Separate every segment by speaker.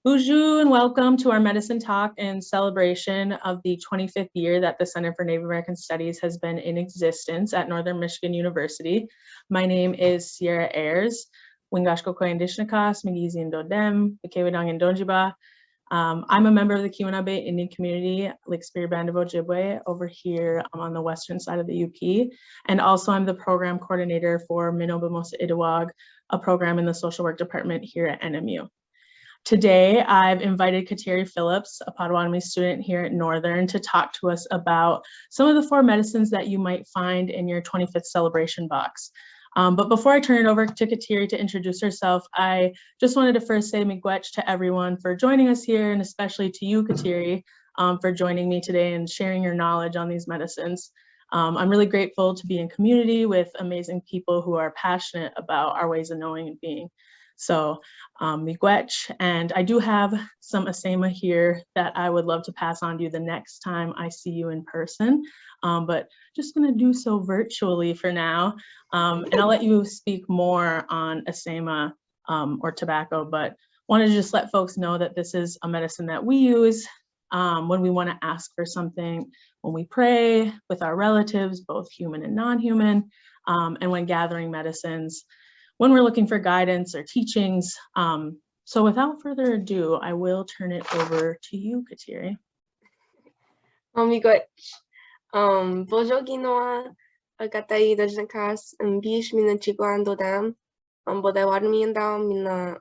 Speaker 1: Bonjour and welcome to our medicine talk in celebration of the 25th year that the Center for Native American Studies has been in existence at Northern Michigan University. My name is Sierra Ayers, Wingashko Koyandishnakas, Migizi Dodem, Bekewedang and Donjiba. I'm a member of the Keweenaw Indian community, Lake Superior Band of Ojibwe, over here on the western side of the UP. And also I'm the program coordinator for Minobamosa Itawag, a program in the social work department here at NMU. Today, I've invited Kateri Phillips, a Potawatomi student here at Northern, to talk to us about some of the 4 medicines that you might find in your 25th celebration box. But before I turn it over to Kateri to introduce herself, I just wanted to first say miigwech to everyone for joining us here, and especially to you, Kateri, for joining me today and sharing your knowledge on these medicines. I'm really grateful to be in community with amazing people who are passionate about our ways of knowing and being. So miigwech, and I do have some asema here that I would love to pass on to you the next time I see you in person, but just gonna do so virtually for now. And I'll let you speak more on asema or tobacco, but wanted to just let folks know that this is a medicine that we use when we wanna ask for something, when we pray with our relatives, both human and non-human, and when gathering medicines, when we're looking for guidance or teachings. So without further ado, I will turn it over to you, Kateri.
Speaker 2: Miigwech. Bonjour Ginoa, Kateri Dojnakas, Bish Mina Chiguan Dodam, Bodawadmi and Down Mina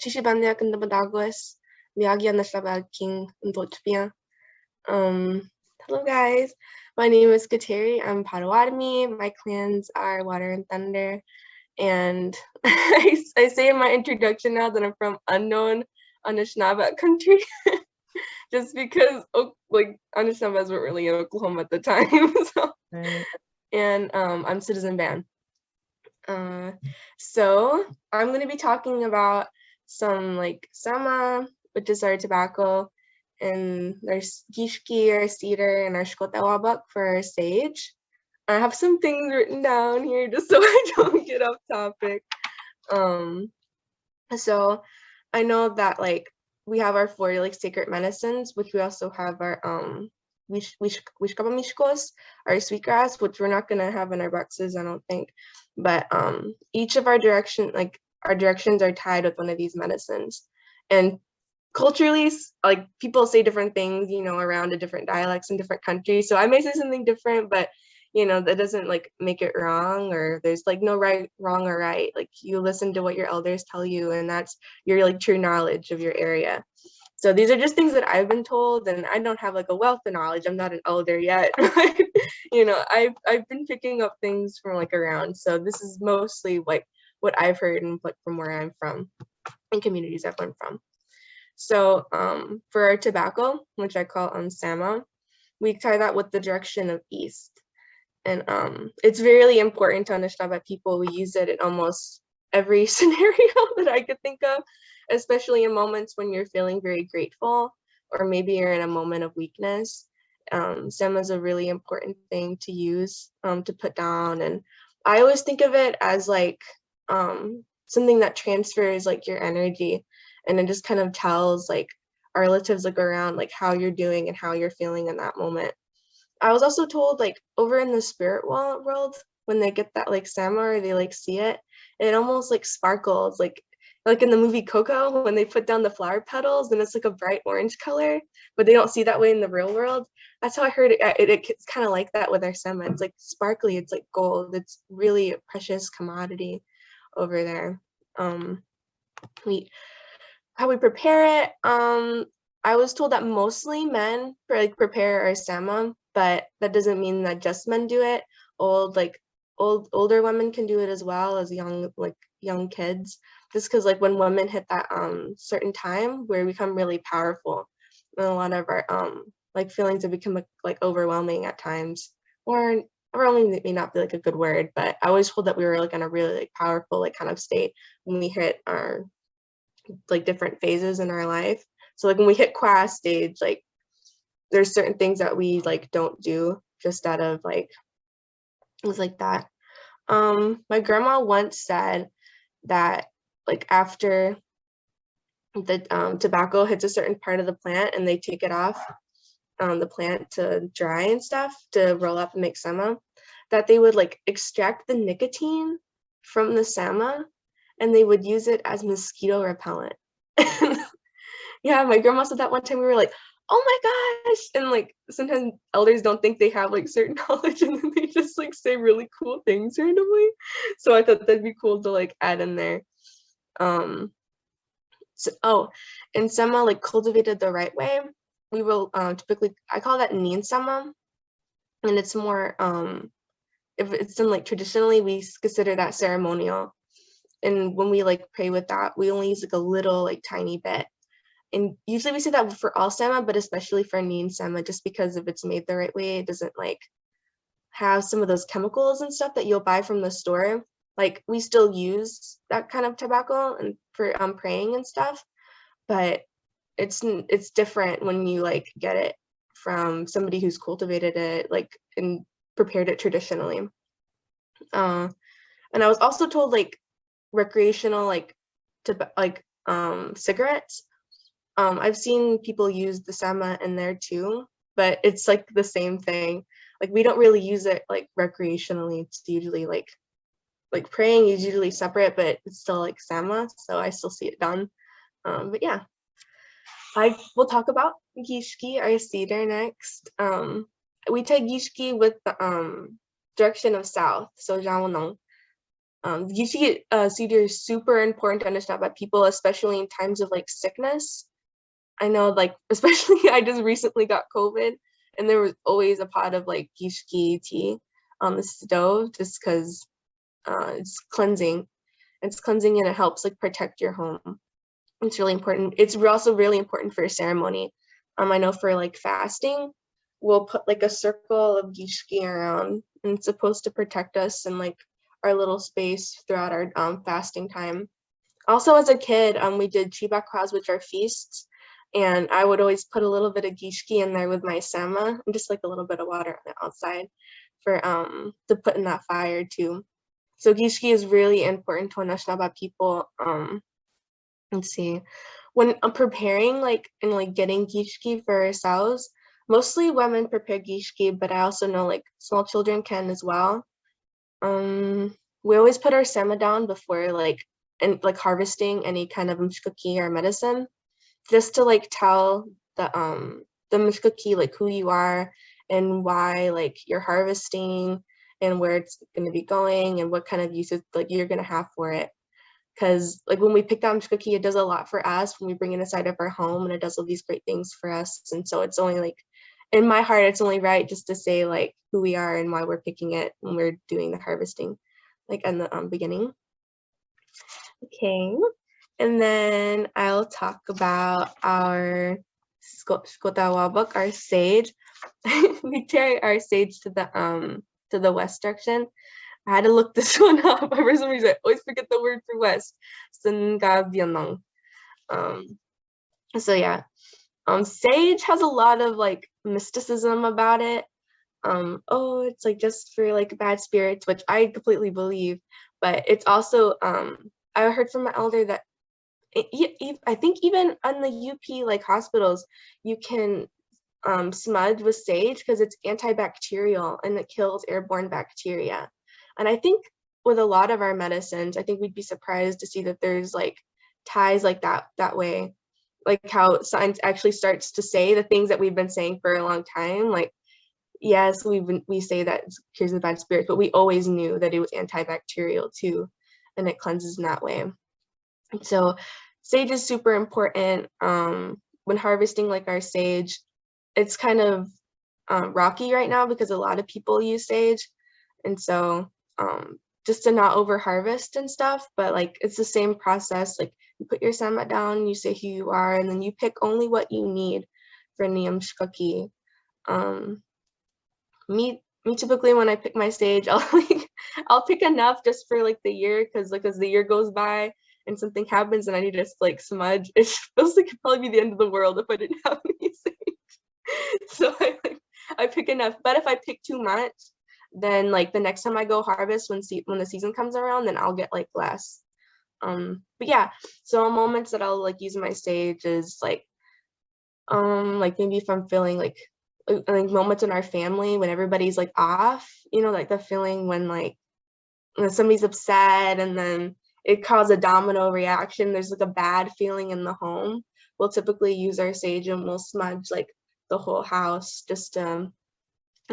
Speaker 2: Chishibandia and the Badaguas, Miagia Nasabag King and Botpia. Hello guys, my name is Kateri. I'm Potawatomi. My clans are Water and Thunder. And I say in my introduction now that I'm from unknown Anishinaabe country, just because like Anishinaabes weren't really in Oklahoma at the time. So. Right. And I'm Citizen Band. So I'm going to be talking about some like sama, which is our tobacco, and there's gishki, our cedar, and our shkotawabak for our sage. I have some things written down here just so I don't get off topic. So I know that like we have our 4 like sacred medicines, which we also have our wishkabamishkos, our sweetgrass, which we're not gonna have in our boxes, I don't think. But each of our directions are tied with one of these medicines. And culturally, like people say different things, you know, around the different dialects in different countries. So I may say something different, but you know, that doesn't like make it wrong, or there's like no wrong or right. Like you listen to what your elders tell you, and that's your like true knowledge of your area. So these are just things that I've been told, and I don't have like a wealth of knowledge. I'm not an elder yet. You know, I've been picking up things from like around. So this is mostly like what I've heard and like from where I'm from and communities I've learned from. So for our tobacco, which I call sama, we tie that with the direction of east. And it's really important to understand that people, we use it in almost every scenario that I could think of, especially in moments when you're feeling very grateful, or maybe you're in a moment of weakness. Sama is a really important thing to use, to put down. And I always think of it as like something that transfers like your energy, and it just kind of tells like our relatives look around like how you're doing and how you're feeling in that moment. I was also told like over in the spirit world, when they get that like sama or they like see it, it almost like sparkles, like in the movie Coco when they put down the flower petals and it's like a bright orange color, but they don't see that way in the real world. That's how I heard it. It's kind of like that with our sama. It's like sparkly. It's like gold. It's really a precious commodity over there. How we prepare it. I was told that mostly men prepare our sama, but that doesn't mean that just men do it. Older women can do it as well as young kids, just because like when women hit that certain time where we become really powerful, and a lot of our like feelings have become like overwhelming at times, or overwhelming may not be like a good word, but I was told that we were like in a really like powerful like kind of state when we hit our like different phases in our life. So like when we hit qua stage, like there's certain things that we like don't do just out of like things like that. My grandma once said that like after the tobacco hits a certain part of the plant and they take it off the plant to dry and stuff to roll up and make sama, that they would like extract the nicotine from the sama and they would use it as mosquito repellent. Yeah, my grandma said that one time. We were like, oh my gosh. And like sometimes elders don't think they have like certain knowledge and then they just like say really cool things randomly. So I thought that'd be cool to like add in there. Um so, oh, and sama like cultivated the right way, we will typically, I call that nin sama, and it's more if it's done like traditionally, we consider that ceremonial. And when we like pray with that, we only use like a little like tiny bit. And usually we say that for all sama, but especially for nin sama, just because if it's made the right way, it doesn't like have some of those chemicals and stuff that you'll buy from the store. Like we still use that kind of tobacco and for praying and stuff, but it's different when you like get it from somebody who's cultivated it like and prepared it traditionally. And I was also told like recreational like cigarettes. I've seen people use the sama in there too, but it's like the same thing. Like we don't really use it like recreationally. It's usually like praying is usually separate, but it's still like sama, so I still see it done. But yeah, I will talk about gishki, our cedar, next. We take gishki with the direction of south, so jawanong. Gishki cedar is super important to understand by people, especially in times of like sickness. I know, like, especially I just recently got COVID, and there was always a pot of like gishki tea on the stove just because it's cleansing. It's cleansing and it helps like protect your home. It's really important. It's also really important for a ceremony. I know for like fasting, we'll put like a circle of gishki around, and it's supposed to protect us and like our little space throughout our fasting time. Also, as a kid, we did chibakwas, which are feasts, and I would always put a little bit of gishki in there with my sama, and just like a little bit of water on the outside for to put in that fire too. So gishki is really important to Anishinaabe people. Let's see, when I'm preparing like and like getting gishki for ourselves, mostly women prepare gishki, but I also know like small children can as well. We always put our sama down before like and like harvesting any kind of mshkuki or medicine, just to like tell the mshkuki like who you are and why like you're harvesting and where it's going to be going and what kind of uses like you're going to have for it. Because like when we pick out mshkuki, it does a lot for us when we bring it inside of our home, and it does all these great things for us. And so it's only like in my heart, it's only right just to say like who we are and why we're picking it when we're doing the harvesting, like in the beginning. Okay, and then I'll talk about our Skotawabak, our sage. We carry our sage to the west direction. I had to look this one up. For some reason, I always forget the word for west. Sungabyanong. So yeah, sage has a lot of like mysticism about it. Oh, it's like just for like bad spirits, which I completely believe, but it's also I heard from an elder that I think even on the UP like hospitals, you can smudge with sage because it's antibacterial and it kills airborne bacteria. And I think with a lot of our medicines, I think we'd be surprised to see that there's like ties like that way, like how science actually starts to say the things that we've been saying for a long time. Like, yes, we say that it cures the bad spirits, but we always knew that it was antibacterial too, and it cleanses in that way. So sage is super important. When harvesting like our sage, it's kind of rocky right now because a lot of people use sage. And so just to not over harvest and stuff, but like it's the same process. Like you put your sama down, you say who you are, and then you pick only what you need for niyam shkaki. Me typically when I pick my sage, I'll pick enough just for like the year, because like as the year goes by and something happens and I need to just like smudge, it feels like it'd probably be the end of the world if I didn't have any sage. So I pick enough. But if I pick too much, then like the next time I go harvest when the season comes around, then I'll get like less. But yeah, so moments that I'll like use my stage is like maybe if I'm feeling like moments in our family when everybody's like off, you know, like the feeling when somebody's upset and then it causes a domino reaction. There's like a bad feeling in the home. We'll typically use our sage and we'll smudge like the whole house just I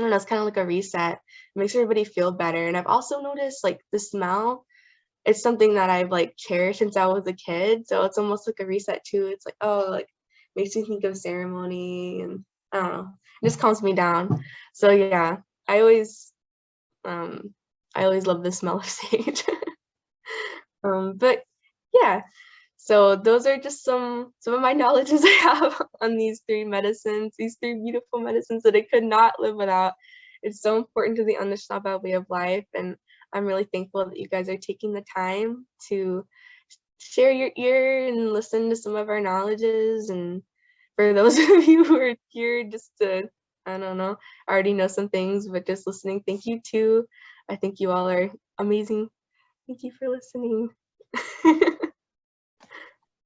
Speaker 2: don't know, it's kind of like a reset. It makes everybody feel better. And I've also noticed like the smell, it's something that I've like cherished since I was a kid. So it's almost like a reset too. It's like, oh, like makes me think of ceremony and I don't know, it just calms me down. So yeah, I always um I always love the smell of sage. But yeah, so those are just some of my knowledges I have on these three medicines, these three beautiful medicines that I could not live without. It's so important to the Anishinaabe way of life, and I'm really thankful that you guys are taking the time to share your ear and listen to some of our knowledges. And for those of you who are here just to, I don't know, already know some things, but just listening, thank you too. I think you all are amazing. Thank you for listening.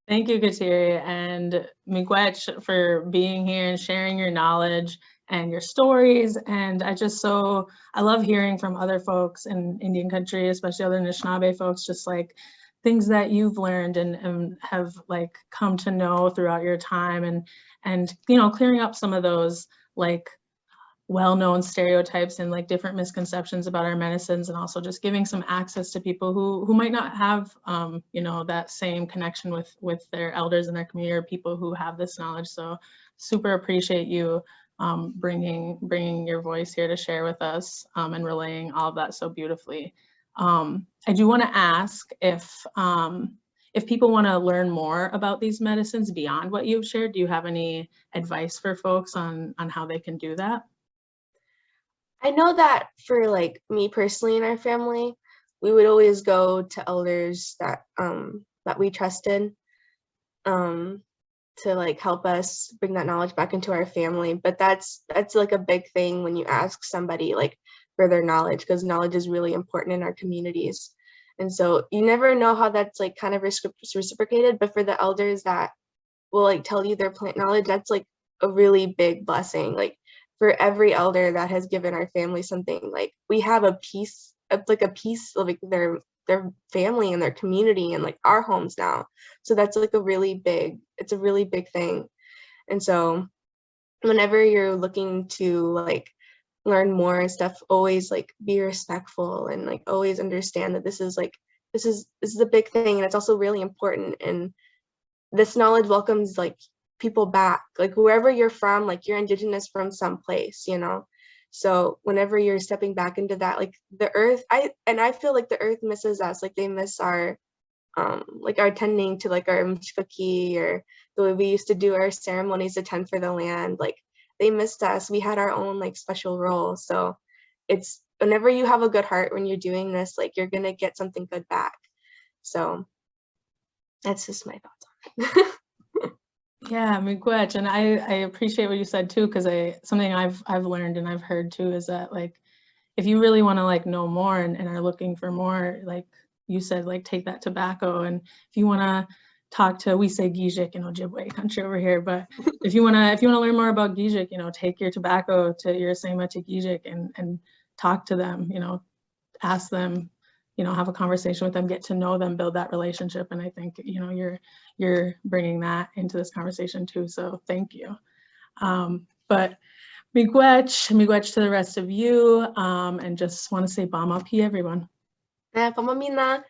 Speaker 1: Thank you, Kateri, and Miigwech for being here and sharing your knowledge and your stories. And I love hearing from other folks in Indian country, especially other Anishinaabe folks, just like things that you've learned and have like come to know throughout your time, and you know, clearing up some of those like well-known stereotypes and like different misconceptions about our medicines, and also just giving some access to people who might not have you know, that same connection with their elders in their community or people who have this knowledge. So super appreciate you bringing your voice here to share with us and relaying all of that so beautifully. I do want to ask if people want to learn more about these medicines beyond what you've shared, do you have any advice for folks on how they can do that?
Speaker 2: I know that for like me personally in our family, we would always go to elders that we trusted um to like help us bring that knowledge back into our family. But that's like a big thing when you ask somebody like for their knowledge, because knowledge is really important in our communities. And so you never know how that's like kind of reciprocated, but for the elders that will like tell you their plant knowledge, that's like a really big blessing. Like for every elder that has given our family something, like we have a piece of like a piece of like their family and their community and like our homes now. So that's like it's a really big thing. And so whenever you're looking to like learn more and stuff, always like be respectful and like always understand that this is a big thing, and it's also really important. And this knowledge welcomes like people back, like wherever you're from, like you're indigenous from some place, you know. So whenever you're stepping back into that, like the earth, I feel like the earth misses us, like they miss our like our tending to like our mshkaki, or the way we used to do our ceremonies to tend for the land. Like they missed us, we had our own like special role. So it's whenever you have a good heart when you're doing this, like you're gonna get something good back. So that's just my thoughts on it.
Speaker 1: Yeah, miigwech, and I appreciate what you said too, because something I've learned and I've heard too is that like if you really want to like know more and are looking for more, like you said, like take that tobacco, and if you want to talk to, we say Gijik in Ojibwe country over here, but if you want to learn more about Gijik, you know, take your tobacco to your Sema to Gijik and talk to them, you know, ask them, you know, have a conversation with them, get to know them, build that relationship. And I think, you know, you're bringing that into this conversation too. So thank you. But miigwech to the rest of you, and just want to say Bamapi, everyone.
Speaker 2: Pamamina.